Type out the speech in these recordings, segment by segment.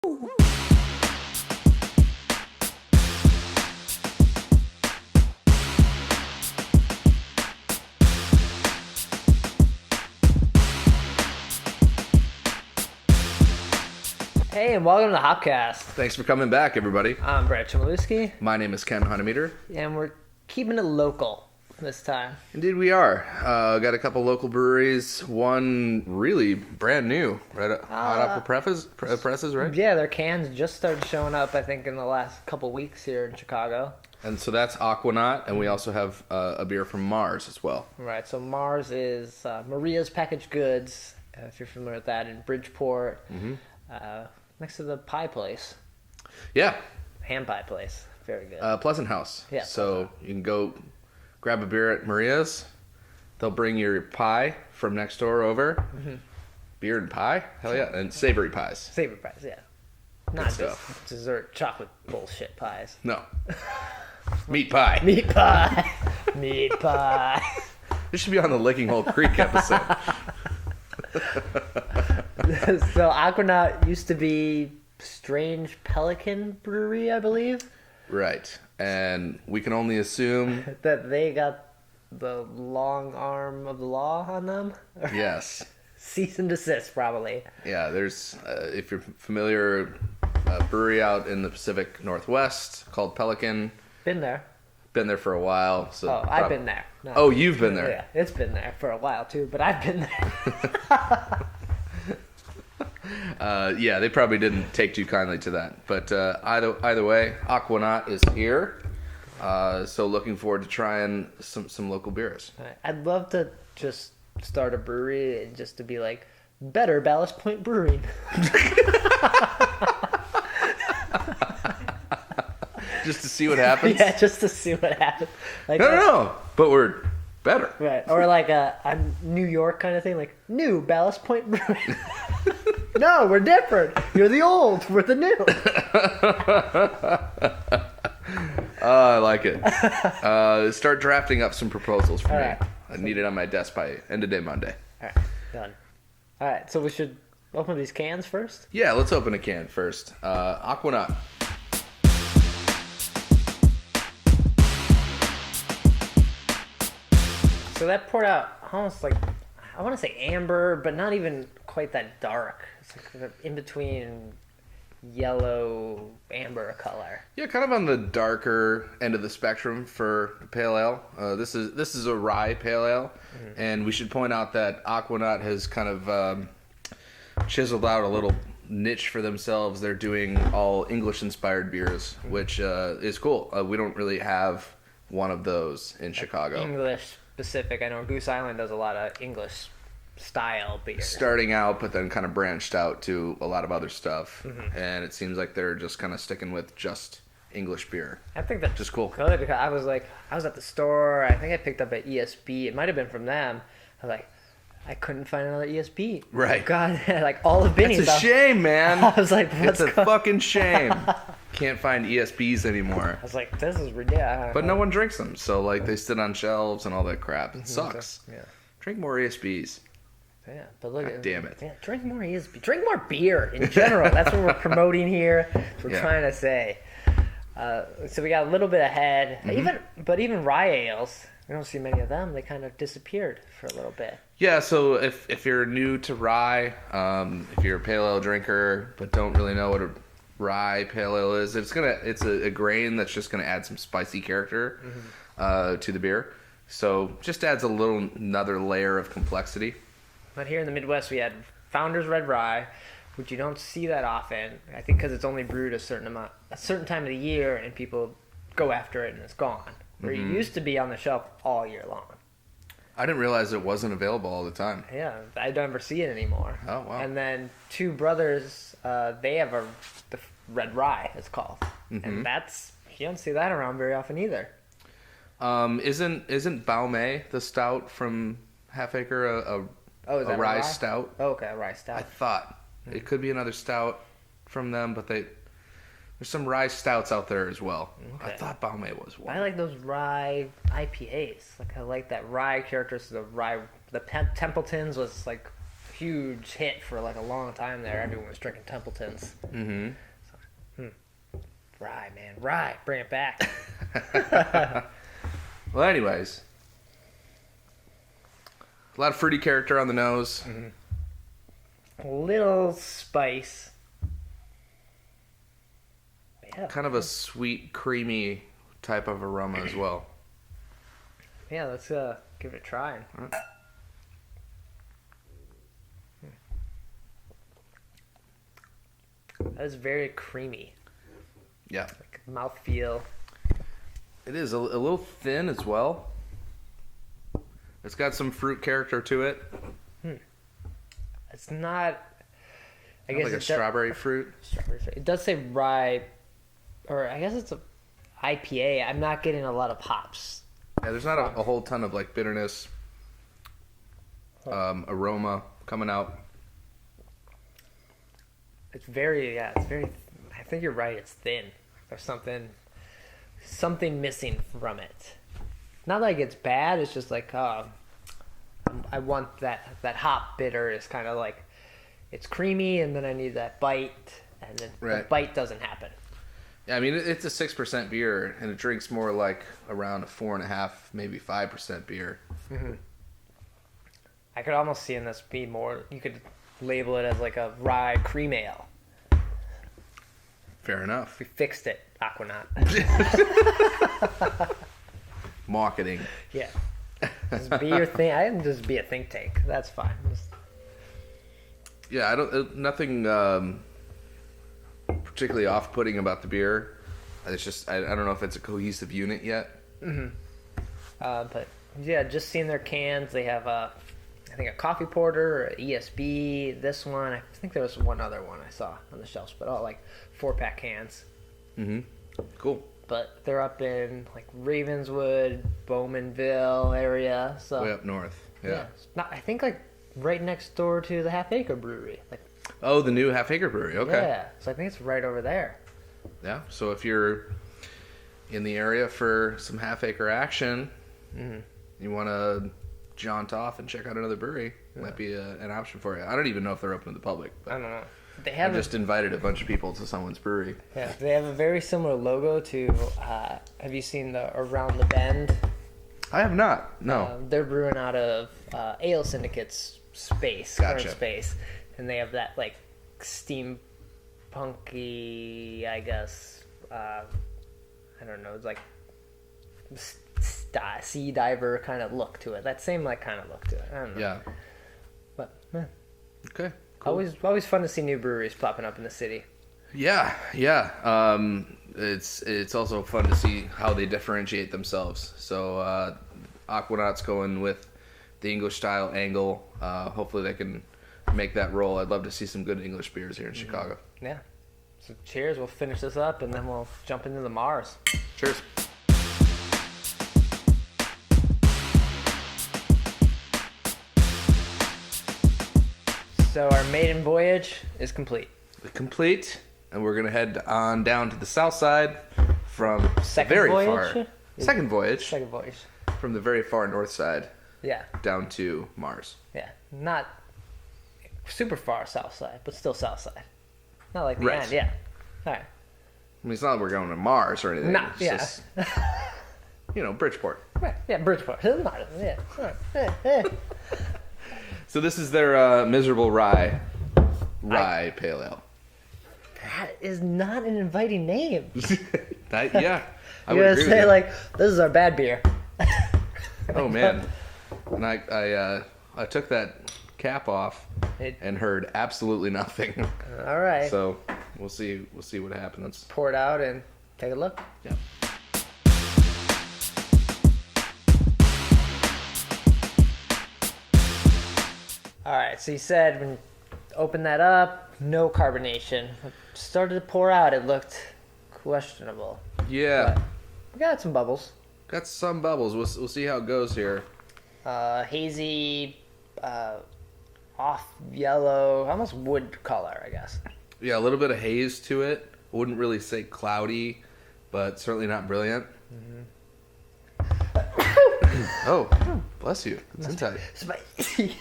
Hey, and welcome to the HopCast. Thanks for coming back, everybody. I'm Brett Chmielewski, My name is Ken Hunnemeder. and we're keeping it local this time. Indeed, we are. Got a couple local breweries. One really brand new, right? Hot off the presses, right? Yeah, their cans just started showing up, I think, in the last couple weeks here in Chicago. And so that's Aquanaut, and we also have a beer from Marz as well. Right, so Marz is Maria's Packaged Goods, if you're familiar with that, in Bridgeport, next to the pie place, Yeah, ham pie place. Very good. Pleasant House. Yeah, So you can go grab a beer at Maria's. They'll bring your pie from next door over. Beer and pie? Hell yeah. And savory pies. Savory pies, yeah. Not just stuff. dessert chocolate bullshit pies. No. Meat pie. Meat pie. Meat pie. This should be on the Licking Hole Creek episode. So Aquanaut used to be Strange Pelican Brewery, I believe. Right. And we can only assume, That they got the long arm of the law on them. yes. Cease and desist, probably. Yeah, there's, if you're familiar, a brewery out in the Pacific Northwest called Pelican. Been there. Been there for a while. So Oh, I've been there. No. Oh, you've been there. Yeah, it's been there for a while too, but I've been there. Yeah, they probably didn't take too kindly to that. But either way, Aquanaut is here. So looking forward to trying some local beers. I'd love to just start a brewery and just to be like, better Ballast Point Brewing. Just to see what happens? Yeah, just to see what happens. Like, No. But we're better. Right, or like a New York kind of thing, like new Ballast Point Brewing. No, we're different. You're the old, we're the new. I like it. Start drafting up some proposals for me. right. I need it on my desk by end of day Monday. All right, done. All right, so we should open these cans first. Yeah, let's open a can first. Aquanaut. So that poured out almost like, I want to say amber, but not even quite that dark. It's like in between yellow amber color. Yeah, kind of on the darker end of the spectrum for pale ale. This is a rye pale ale, and we should point out that Aquanaut has kind of chiseled out a little niche for themselves. They're doing all English-inspired beers, which is cool. We don't really have one of those in Chicago. English specific. I know Goose Island does a lot of English style beer. Starting out, but then kind of branched out to a lot of other stuff, and it seems like they're just kind of sticking with just English beer. I think that's Just cool. good because I was at the store. I think I picked up an ESB. It might have been from them. I was like, I couldn't find another ESB. Right. God, like all the binnies. It's a shame, man. I was like, It's a fucking shame. Can't find ESBs anymore. I was like, this is ridiculous. But no one drinks them, so like they sit on shelves and all that crap. It sucks. Yeah. Drink more ESBs. Yeah, but look at damn it. Yeah, drink more ESB. Drink more beer in general. That's what we're promoting here. That's what we're Yeah. trying to say. So we got a little bit ahead. Even rye ales, we don't see many of them. They kind of disappeared for a little bit. Yeah, so if you're new to rye, if you're a pale ale drinker but don't really know what a rye pale ale is, it's a grain that's just gonna add some spicy character to the beer. So just adds another layer of complexity. But here in the Midwest, we had Founder's Red Rye, which you don't see that often. I think because it's only brewed a certain time of the year, and people go after it and it's gone. Where it used to be on the shelf all year long. I didn't realize it wasn't available all the time. Yeah, I don't ever see it anymore. Oh, wow. And then Two Brothers, they have the Red Rye, it's called, and you don't see that around very often either. Isn't Baumé the stout from Half Acre Is that a rye stout? Oh, okay, a rye stout. I thought it could be another stout from them, but there's some rye stouts out there as well. Okay. I thought Baumé was one. I like those rye IPAs. Like I like that rye character. So the Templetons was like a huge hit for like a long time there. Everyone was drinking Templetons. Mm-hmm. Rye, man. Rye. Bring it back. Well, anyways. A lot of fruity character on the nose. A little spice. Yeah. Kind of a sweet, creamy type of aroma as well. Yeah, let's give it a try. All right. That is very creamy. Yeah. Like mouthfeel. It is a little thin as well. It's got some fruit character to it. It's not. I Not guess like a it strawberry fruit. Strawberry fruit. It does say rye, or I guess it's a IPA. I'm not getting a lot of hops. Yeah, there's not a whole ton of like bitterness, aroma coming out. It's very. I think you're right. It's thin. There's something missing from it. Not like it's bad. It's just like I want that hop bitter is kind of like it's creamy, and then I need that bite, and then the bite doesn't happen. Yeah, I mean it's a 6% beer, and it drinks more like around a 4.5, maybe 5% beer. Mm-hmm. I could almost see in this be more. You could label it as like a rye cream ale. Fair enough. We fixed it, Aquanaut. Marketing. Yeah. Just be your thing. I can just be a think tank. That's fine. Yeah, I don't. Nothing particularly off-putting about the beer. It's just I don't know if it's a cohesive unit yet. Mm-hmm. But yeah, just seeing their cans. They have I think a coffee porter, or a ESB. This one, I think there was one other one I saw on the shelves, but all like 4-pack cans. Mm-hmm. Cool. But they're up in like Ravenswood, Bowmanville area. So Way up north. Yeah. it's not, I think like right next door to the Half Acre Brewery. Like. Oh, the new Half Acre Brewery. Okay. Yeah. So I think it's right over there. Yeah. So if you're in the area for some Half Acre action, you want to jaunt off and check out another brewery, might be an option for you. I don't even know if they're open to the public. But I don't know. They I have just invited a bunch of people to someone's brewery. Yeah, they have a very similar logo to. Have you seen the Around the Bend? I have not. No. They're brewing out of Ale Syndicate's space, Gotcha. current space, and they have that like steampunky, I guess. I don't know. It's like sea diver kind of look to it. That same like kind of look to it. I don't know. Yeah. But Okay. Cool. always fun to see new breweries popping up in the city. Yeah. It's also fun to see how they differentiate themselves. So Aquanaut's going with the English style angle. Hopefully they can make that roll. I'd love to see some good English beers here in Chicago. Yeah. So cheers. We'll finish this up and then we'll jump into the Marz. Cheers. So our maiden voyage is complete. Complete, and we're gonna head on down to the south side from Second very voyage? far. Second voyage. Second voyage. From the very far north side Yeah. down to Marz. Yeah. Not super far south side, but still south side. Not like the Right. end. Yeah. All right. I mean, it's not like we're going to Mars or anything. Not, It's yeah. just, Bridgeport. Right. Yeah, Bridgeport. Not, yeah. All right. So this is their Miserable Rye Pale Ale. That is not an inviting name. Yeah, I You would gotta agree say with like, this is our bad beer. Oh man, and I took that cap off and heard absolutely nothing. All right. So we'll see what happens. Pour it out and take a look. Yeah. All right, so you said when you open that up, no carbonation. Started to pour out, it looked questionable. Yeah. But we got some bubbles. Got some bubbles. We'll see how it goes here. Hazy, off yellow, almost wood color, I guess. Yeah, a little bit of haze to it. I wouldn't really say cloudy, but certainly not brilliant. Oh, bless you. It's inside. Spicy.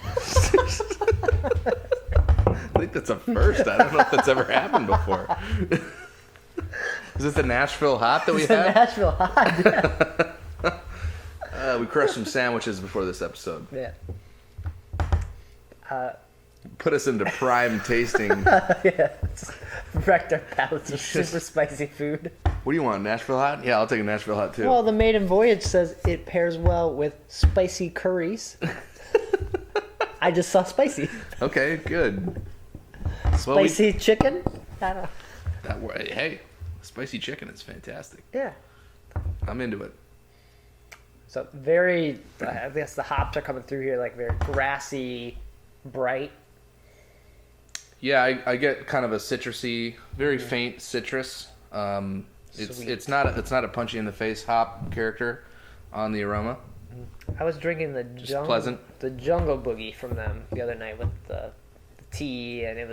I think that's a first. I don't know if that's ever happened before. Is this the Nashville hot that we It's a had? Nashville hot. We crushed some sandwiches before this episode. Yeah. Put us into prime tasting. Yeah. Wrecked our palates with super spicy food. What do you want, Nashville hot? Yeah, I'll take a Nashville hot too. Well, the Maiden Voyage says it pairs well with spicy curries. I just saw spicy. Okay, good. Spicy chicken? I don't know. That way, hey, spicy chicken is fantastic. Yeah. I'm into it. So very, I guess the hops are coming through here like very grassy, bright. Yeah, I get kind of a citrusy, very faint citrus. It's Sweet. not a punchy in the face hop character on the aroma. I was drinking the pleasant. the Jungle Boogie from them the other night with the tea, and it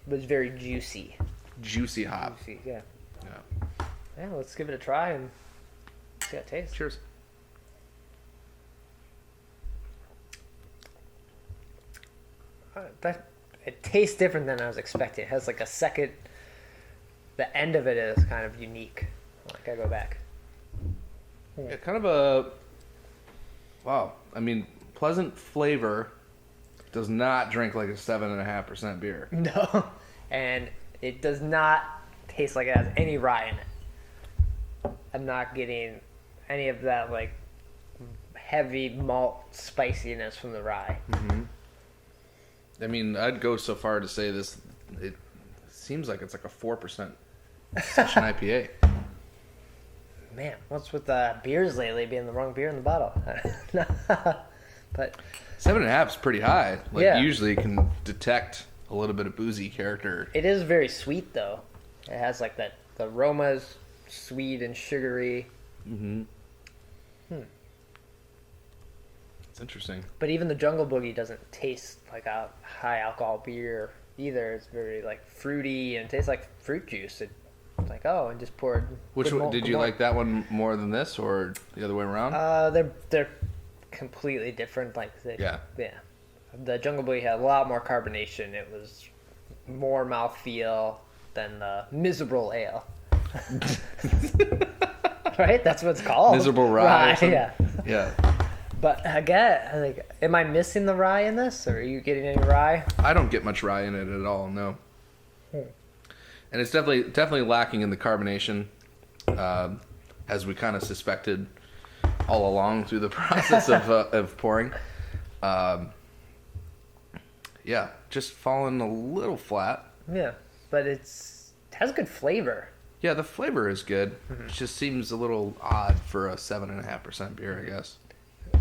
was very juicy. Juicy hop. Juicy, yeah. Yeah. Yeah, let's give it a try and see how it tastes. Cheers. It tastes different than I was expecting. It has like a second. The end of it is kind of unique. Like I go back. Yeah, kind of a wow. I mean, pleasant flavor. Does not drink like a 7.5% beer. No, and it does not taste like it has any rye in it. I'm not getting any of that like heavy malt spiciness from the rye. Mm-hmm. I mean, I'd go so far to say this. It seems like it's like a 4% session IPA. Man, what's with the beers lately being the wrong beer in the bottle? But 7.5 is pretty high. Like Yeah. usually you can detect a little bit of boozy character. it is very sweet though. It has like that. The aroma's sweet and sugary. Mm-hmm. It's interesting. But even the Jungle Boogie doesn't taste like a high alcohol beer either. It's very like fruity and it tastes like fruit juice. It's like, oh, and just poured. Which one, did you like that one more than this, or the other way around? They're completely different. Like Yeah. The Jungle Boogie had a lot more carbonation. It was more mouthfeel than the Miserable Ale. Right? That's what it's called. Miserable Rye. Yeah. Yeah. But again, like, am I missing the rye in this, or are you getting any rye? I don't get much rye in it at all. No. And it's definitely lacking in the carbonation, as we kind of suspected all along through the process of pouring. Yeah, just falling a little flat. Yeah, but it has good flavor. Yeah, the flavor is good. It just seems a little odd for a 7.5% beer, I guess.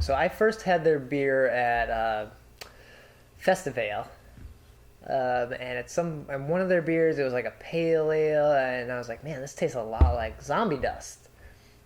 So I first had their beer at Festival. And one of their beers, it was like a pale ale, and I was like, man, this tastes a lot like zombie dust.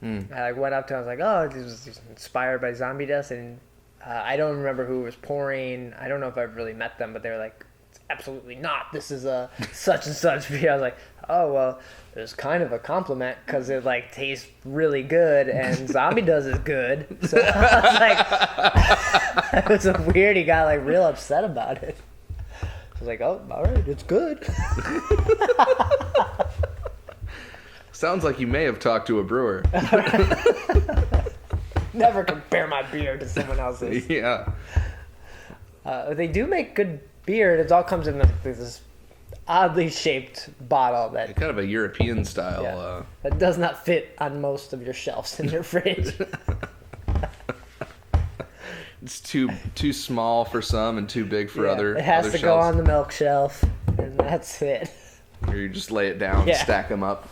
I like went up to it, I was like, oh, this was inspired by zombie dust, and I don't remember who was pouring. I don't know if I've really met them, but they were like, it's absolutely not. This is a such and such beer. I was like, oh, well, it was kind of a compliment because it like tastes really good, and zombie dust is good. So I was like, it was a weird. He got like real upset about it. I was like, oh, all right, it's good. Sounds like you may have talked to a brewer. Never compare my beer to someone else's. Yeah. They do make good beer. It all comes in this oddly shaped bottle that Kind of a European style. Yeah. That does not fit on most of your shelves in your fridge. It's too small for some and too big for other. It has other to go shelves. on the milk shelf, and that's it. Or you just lay it down, Yeah. stack them up.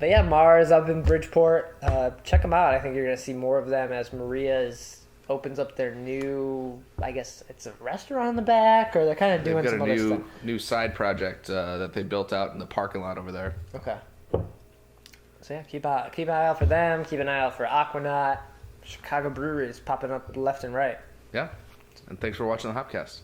But yeah, Marz up in Bridgeport. Check them out. I think you're going to see more of them as Maria opens up their new, I guess it's a restaurant in the back, or they're kind of They've doing got some a other stuff. new side project that they built out in the parking lot over there. Okay. So yeah, keep an eye out for them. Keep an eye out for Aquanaut. Chicago breweries popping up left and right. Yeah. And thanks for watching the HopCast.